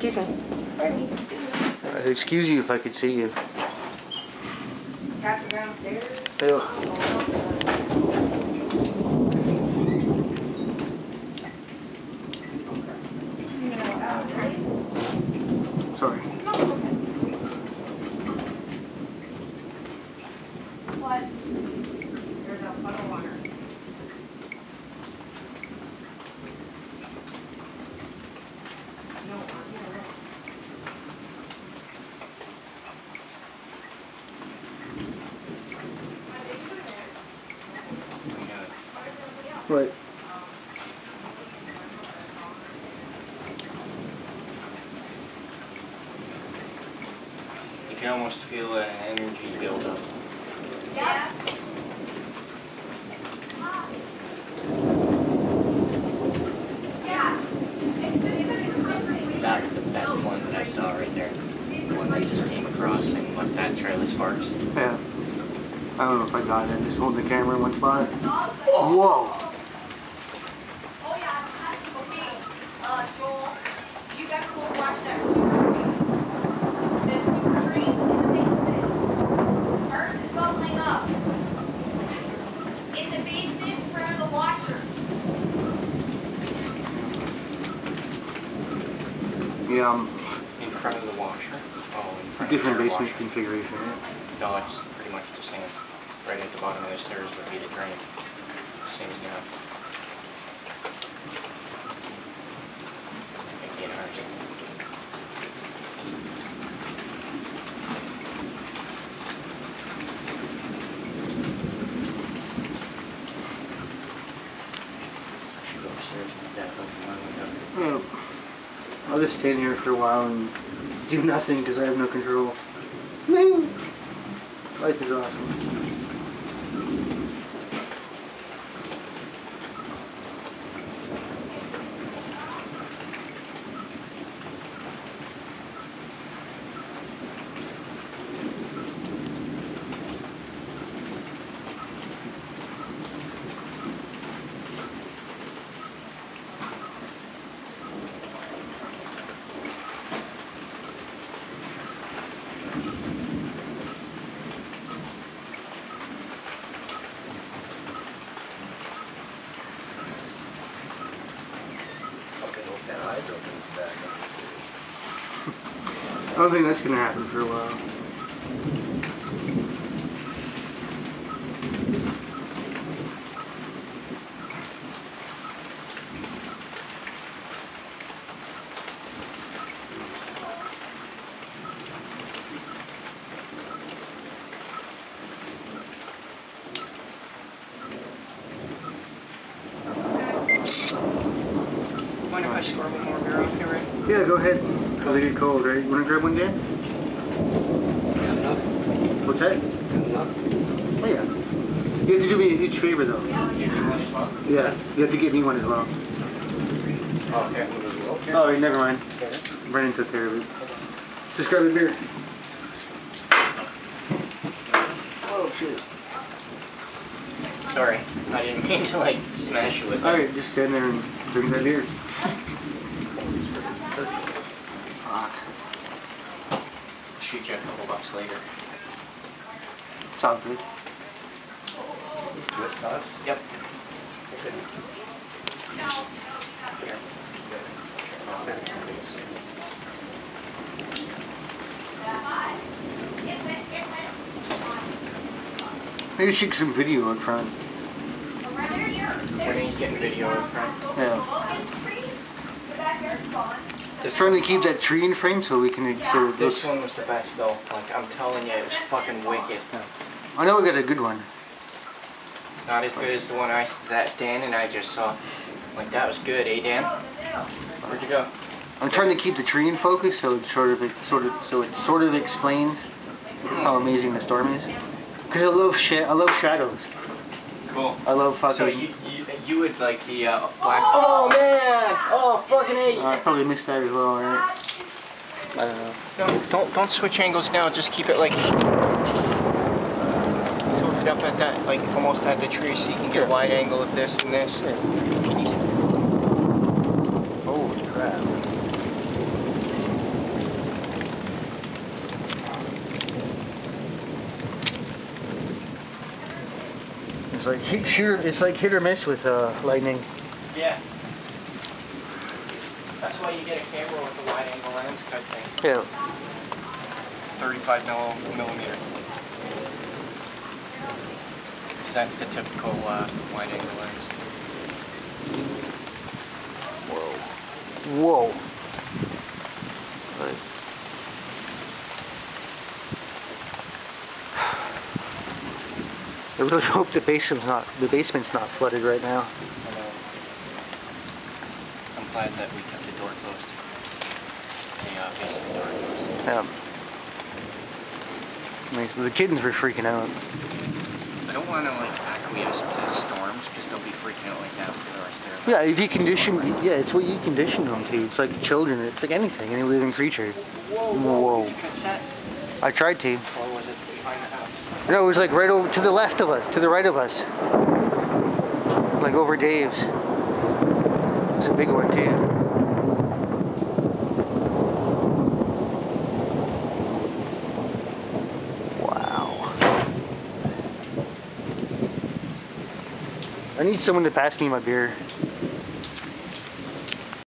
Excuse me. I'd excuse you if I could see you. Cats are downstairs. Ew. Sorry. What? There's a puddle of water. What? You can almost feel an energy build up. Yeah. That was the best one that I saw right there. The one that just came across and left that trail of sparks. Yeah. I don't know if I got it. Just holding the camera in one spot. Whoa. Joel, you got to go watch that sewer dream. This sewer dream in the basement. Hers is bubbling up. In the basement in front of the washer. Yeah, In front of the washer? Oh, in front different of the basement washer. configuration, right? No, it's pretty much the same. Right at the bottom of the stairs would be the drain. Same as now. Again, ours. I should go upstairs and get that open when we go. Yeah. I'll just stand here for a while and do nothing because I have no control. Life is awesome. I don't think that's going to happen for a while. Mind if I score one more beer off here, Ray? Yeah, go ahead. Because I get cold, right? You want to grab one, Dan? What's that? Oh, yeah. You have to do me a huge favor, though. You do one as well? Yeah, you have to get me one as well. Oh, okay. Oh, wait, never mind. Brennan took care of it. Just grab a beer. Oh, shit. Sorry, I didn't mean to like smash you with it. Alright, just stand there and drink that beer. Fuck. I'll shoot you a couple bucks later. It's all good. These twist knobs? Yep. They're good. Here. Maybe shoot some video in front. When are you getting video in front? Yeah. Just trying to keep that tree in frame so we can. So it This looks. one was the best though. Like I'm telling you, it was fucking wicked. Yeah. I know we got a good one. Not as good as the one that Dan and I just saw. Like that was good, eh, Dan? Where'd you go? I'm trying to keep the tree in focus so it sort of explains how amazing the storm is. Because I love shadows. Cool. I love fucking. So you would like the black. Oh man! Oh fucking A! I probably missed that as well, right? I don't know. No, don't switch angles now. Just keep it like tilted up at that, like almost at the tree, so you can get a wide angle of this and this. Holy crap! like it's like hit or miss with lightning. Yeah. That's why you get a camera with a wide angle lens type thing. Yeah. 35 millimeter. Because that's the typical wide angle lens. Whoa. Like, I really hope the basement's not flooded right now. I know. I'm glad that we kept the door closed. The basement door closed. Yeah. I mean, so the kittens were freaking out. I don't want to like acquiesce to storms because they'll be freaking out like that for the rest of their life. Yeah, if you condition, yeah, it's what you condition them to. It's like children. It's like anything, any living creature. Whoa. Did you catch that? I tried to. Or was it behind the house? No, it was like right over to the left of us, to the right of us. Like over Dave's. It's a big one too. Wow. I need someone to pass me my beer.